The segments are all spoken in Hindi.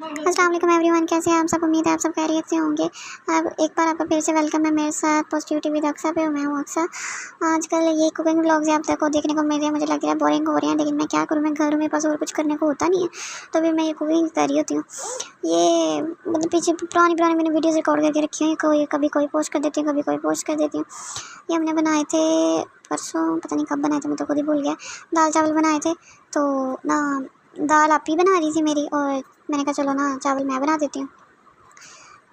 अस्सलाम वालेकुम एवरीवन, कैसे हैं आप सब। उम्मीद है आप सब खैरियत से होंगे। अब एक बार आपका फिर से वेलकम है मेरे साथ पॉजिटिविटी विद अक्सा पे। मैं हूँ अक्सा। आजकल ये कुकिंग व्लॉग्स आप तक को देखने को मिल रहे हैं, मुझे लग रहा है बोरिंग हो रहे हैं, लेकिन मैं क्या करूँ, मैं घर में पास और कुछ करने को होता नहीं है, तो भी मैं ये कुकिंग कर रही होती हूँ। ये मतलब पीछे पुरानी पुरानी मैंने वीडियोज़ रिकॉर्ड करके रखी हुई, कोई कभी कोई पोस्ट कर देती हूँ, कभी कोई पोस्ट कर देती हूँ। ये हमने बनाए थे परसों, पता नहीं कब बनाए थे, मैं तो खुद ही भूल गया। दाल चावल बनाए थे, तो ना दाल आप ही बना रही थी मेरी, और मैंने कहा चलो ना चावल मैं बना देती हूँ।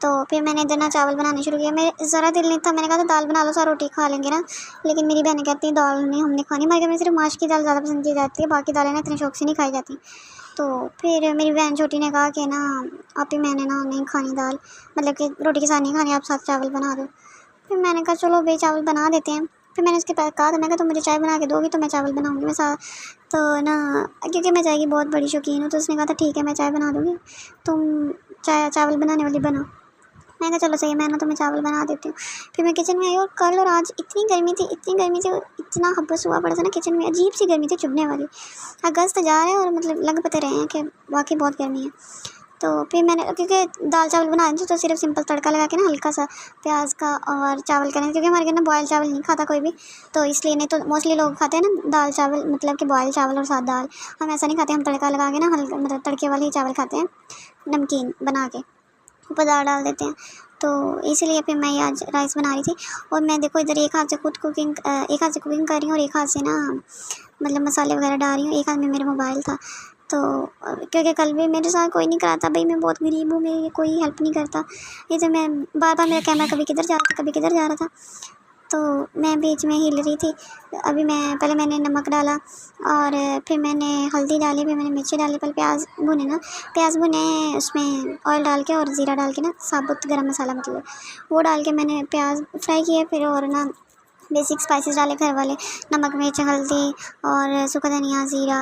तो फिर मैंने इधर ना चावल बनाने शुरू किया। मेरे ज़रा दिल नहीं था, मैंने कहा था दाल बना लो, सारा रोटी खा लेंगे ना, लेकिन मेरी बहनें कहती हैं दाल नहीं हमने खानी। हमारे घर में सिर्फ माश की दाल ज़्यादा पसंद की जाती है, बाकी दालें ना इतने शौक से नहीं खाई जाती। तो फिर मेरी बहन छोटी ने कहा कि ना आप ही, मैंने ना नहीं खानी दाल, मतलब कि रोटी के साथ नहीं खानी, आप साथ चावल बना दो। फिर मैंने कहा चलो भाई चावल बना देते हैं। फिर मैंने उसके पास कहा था, मैं कहा तुम मुझे चाय बना के दोगी तो मैं चावल बनाऊँगी मैं साथ। तो ना क्योंकि मैं चाय की बहुत बड़ी शौकीन हूँ, तो उसने कहा था ठीक है मैं चाय बना दूँगी, तुम चावल बनाने वाली बनो। मैंने कहा चलो सही है, मैं ना तुम्हें चावल बना देती हूँ। फिर मैं किचन में आई, और कल और आज इतनी गर्मी थी, इतनी गर्मी थी, और इतना हब्बस हुआ पड़ा था ना किचन में, अजीब सी गर्मी थी चुभने वाली। अगस्त जा रहा है और मतलब लग पता रहे हैं कि वाकई बहुत गर्मी है। तो फिर मैंने, क्योंकि दाल चावल बनाए थे तो सिर्फ सिंपल तड़का लगा के ना हल्का सा प्याज का और चावल का, क्योंकि हमारे घर ना बॉयल चावल नहीं खाता कोई भी, तो इसलिए। नहीं तो मोस्टली लोग खाते हैं ना दाल चावल, मतलब कि बॉयल चावल और साथ दाल। हम ऐसा नहीं खाते, हम तड़का लगा के ना हल्का, मतलब तड़के वाले ही चावल खाते हैं, नमकीन बना के ऊपर दाल डाल देते हैं। तो इसीलिए फिर मैं ये आज राइस बना रही थी। और मैं देखो इधर एक हाथ से खुद कुकिंग, एक हाथ से कुकिंग कर रही हूँ और एक हाथ से ना मतलब मसाले वगैरह डाल रही हूँ। एक हाथ में मेरा मोबाइल था, तो क्योंकि कल भी मेरे साथ कोई नहीं करा था भाई, मैं बहुत गरीब हूँ, मेरी कोई हेल्प नहीं करता। ये तो मैं बार बार मेरा कैमरा कभी किधर जा रहा था, कभी किधर जा रहा था, तो मैं बीच में हिल रही थी। अभी पहले मैंने नमक डाला, और फिर मैंने हल्दी डाली, फिर मैंने मिर्ची डाली, पहले प्याज भुने ना, प्याज भुने उसमें ऑयल डाल के और ज़ीरा डाल के ना, साबुत गरम मसाला मतलब वो डाल के मैंने प्याज फ्राई किए। फिर और ना बेसिक स्पाइसेस डाले घर वाले, नमक मिर्च हल्दी और सूखा धनिया ज़ीरा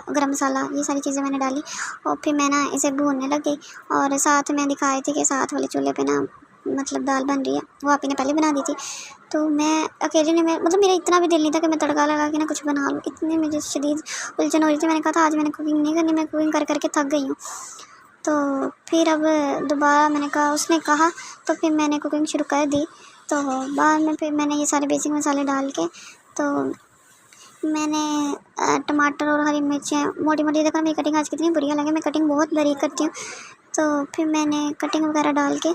गरम मसाला, ये सारी चीज़ें मैंने डाली। और फिर मैं ना इसे भूनने लग गई। और साथ में दिखाई थी कि साथ वाले चूल्हे पे ना मतलब दाल बन रही है, वो आप ही ने पहले बना दी थी। तो मैं अकेले ने, मैं मतलब मेरा इतना भी दिल नहीं था कि मैं तड़का लगा के ना कुछ बना लूँ, इतनी मुझे शदीद उलझन हो रही थी। मैंने कहा था आज मैंने कुकिंग नहीं करनी, मैं कुकिंग कर करके थक गई हूँ। तो फिर अब दोबारा मैंने कहा, उसने कहा, तो फिर मैंने कुकिंग शुरू कर दी। तो बाद में फिर मैंने ये सारे बेसिक मसाले डाल के, तो मैंने टमाटर और हरी मिर्चें मोटी मोटी, देखो मेरी कटिंग आज कितनी बुरी लगे, मैं कटिंग बहुत बारीक करती हूँ। तो फिर मैंने कटिंग वगैरह डाल के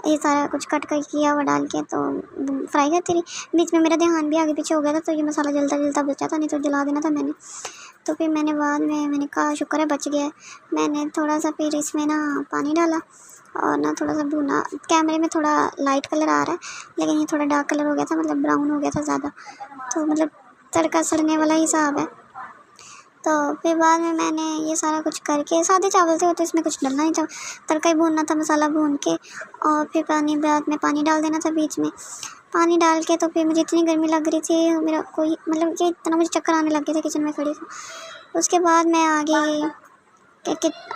ये सारा कुछ कट कर किया हुआ डाल के, तो फ्राई करती रही। बीच में मेरा ध्यान भी आगे पीछे हो गया था, तो ये मसाला जलता जलता बचा था, नहीं तो जला देना था मैंने। तो फिर मैंने बाद में मैंने कहा शुक्र है बच गया है। मैंने थोड़ा सा फिर इसमें ना पानी डाला और ना थोड़ा सा भुना। कैमरे में थोड़ा लाइट कलर आ रहा है, लेकिन ये थोड़ा डार्क कलर हो गया था, मतलब ब्राउन हो गया था ज़्यादा, तो मतलब तड़का सड़ने वाला हिसाब है। तो फिर बाद में मैंने ये सारा कुछ करके, सादे चावल थे तो इसमें कुछ डलना नहीं था, तड़का ही भूनना था, मसाला भून के। और फिर बाद में पानी डाल देना था बीच में। पानी डाल के तो फिर मुझे इतनी गर्मी लग रही थी, मेरा कोई मतलब कि इतना मुझे चक्कर आने लग गए थे किचन में खड़ी को। उसके बाद मैं आ गई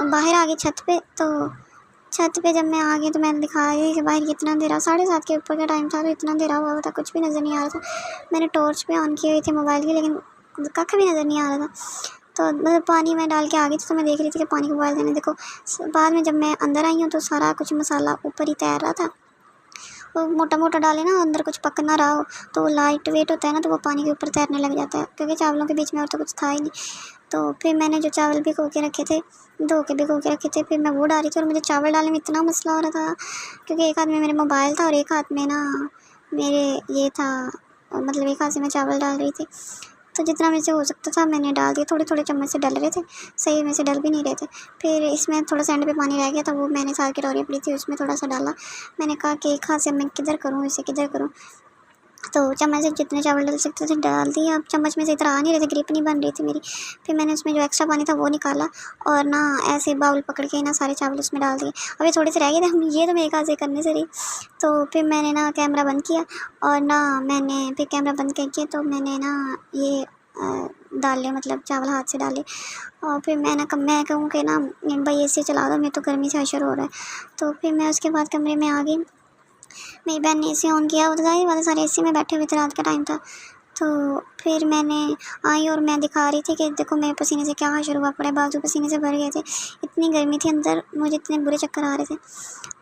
बाहर आ गई छत पे। तो छत पे जब मैं आ गई तो मैंने दिखा रही कि बाहर कितना अंधेरा, 7:30 के ऊपर का टाइम था, तो इतना अंधेरा हुआ था, कुछ भी नज़र नहीं आ रहा था। मैंने टॉर्च पे ऑन की हुई थी मोबाइल की, लेकिन कख भी नज़र नहीं आ रहा था। तो मतलब पानी में डाल के आ गई थी, तो मैं देख रही थी कि पानी को बॉयल देने, देखो बाद में जब मैं अंदर आई हूँ तो सारा कुछ मसाला ऊपर ही तैर रहा था। वो मोटा मोटा डाले ना, अंदर कुछ पक ना रहा हो, तो वो लाइट वेट होता है ना, तो वो पानी के ऊपर तैरने लग जाता है, क्योंकि चावलों के बीच में और तो कुछ था ही नहीं। तो फिर मैंने जो चावल भिगो के रखे थे, धो के भिगो के रखे थे, फिर मैं वो डाली थी। और मुझे चावल डालने में इतना मसला हो रहा था, क्योंकि एक हाथ में मेरे मोबाइल था और एक हाथ में ना मेरे ये था, मतलब एक हाथ से मैं चावल डाल रही थी। तो जितना मेरे से हो सकता था मैंने डाल दिया, थोड़े थोड़े चम्मच से डल रहे थे, सही में से डल भी नहीं रहे थे। फिर इसमें थोड़ा सा एंड पे पानी रह गया था, वो मैंने सार की कटोरी पड़ी थी उसमें थोड़ा सा डाला। मैंने कहा कि एक हाथ से मैं किधर करूँ, इसे किधर करूँ, तो चम्मच से जितने चावल डाल सकते थे डाल दिए। अब चम्मच में से इतना आ नहीं रहे थे, ग्रिप नहीं बन रही थी मेरी। फिर मैंने उसमें जो एक्स्ट्रा पानी था वो निकाला, और ना ऐसे बाउल पकड़ के ना सारे चावल उसमें डाल दिए। अभी थोड़े से रह गए थे, ये तो मेरे हाथ से करने से रही। तो फिर मैंने ना कैमरा बंद किया, और ना मैंने फिर कैमरा बंद करके तो मैंने ना ये डाले, मतलब चावल हाथ से डाले। और फिर मैं कहूँ कि ना भाई एसी चला दो, मैं तो गर्मी से अशर हो रहा है। तो फिर मैं उसके बाद कमरे में आ गई। मेरी बहन ने एसी ऑन किया, वो तो ज़ाहिर बात है सारे एसी में बैठे हुए थे, रात का टाइम था। तो फिर मैंने आई और मैं दिखा रही थी कि देखो मेरे पसीने से क्या हाशर हुआ पड़ा है, बाजू पसीने से भर गए थे, इतनी गर्मी थी अंदर, मुझे इतने बुरे चक्कर आ रहे थे।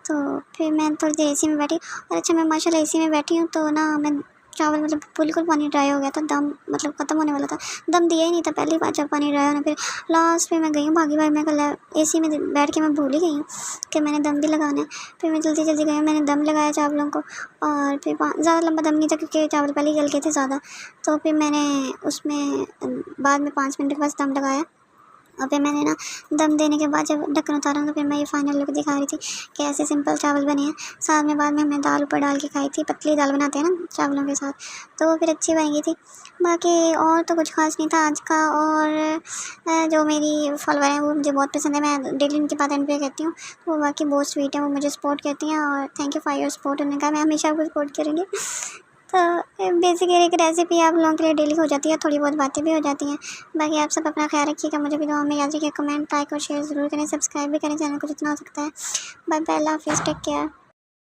तो फिर मैं थोड़ी देर एसी में बैठी और अच्छा मैं माशाल्लाह एसी में बैठी हूँ तो ना मैं चावल मतलब बिल्कुल पानी ड्राई हो गया था, दम मतलब ख़त्म होने वाला था, दम दिया ही नहीं था पहली बार जब पानी ड्राई होना। फिर लास्ट पे मैं गई हूँ भागी भागी, मैं कल एसी में बैठ के मैं भूल ही गई हूँ कि मैंने दम भी लगाना है। फिर मैं जल्दी जल्दी गई, मैंने दम लगाया चावलों को और फिर ज़्यादा लंबा दम नहीं था क्योंकि चावल पहले ही गल गए थे ज़्यादा। तो फिर मैंने उसमें बाद में 5 मिनट के बाद दम लगाया और फिर मैंने ना दम देने के बाद जब ढक्कन उतारा तो फिर मैं ये फाइनल लुक दिखा रही थी कि ऐसे सिंपल चावल बने हैं। साथ में बाद में हमने दाल ऊपर डाल के खाई थी, पतली दाल बनाते हैं ना चावलों के साथ, तो वो फिर अच्छी बन गई थी। बाकी और तो कुछ खास नहीं था आज का। और जो मेरी फॉलोवर हैं वो मुझे बहुत पसंद है, मैं डेली उनकी बात एंड पे कहती हूँ, तो वो बाकी बहुत स्वीट है, वो मुझे सपोर्ट करती हैं और thank you for your support. उन्होंने कहा मैं हमेशा आपको सपोर्ट करेंगे। तो बेसिक एक रेसिपी आप लोगों के लिए डेली हो जाती है, थोड़ी बहुत बातें भी हो जाती हैं। बाकी आप सब अपना ख्याल रखिएगा, मुझे भी दुआ में याद रखिए, कमेंट लाइक और शेयर ज़रूर करें, सब्सक्राइब भी करें चैनल को जितना हो सकता है। बाय बाय, अल्लाह हाफिज़, टेक केयर।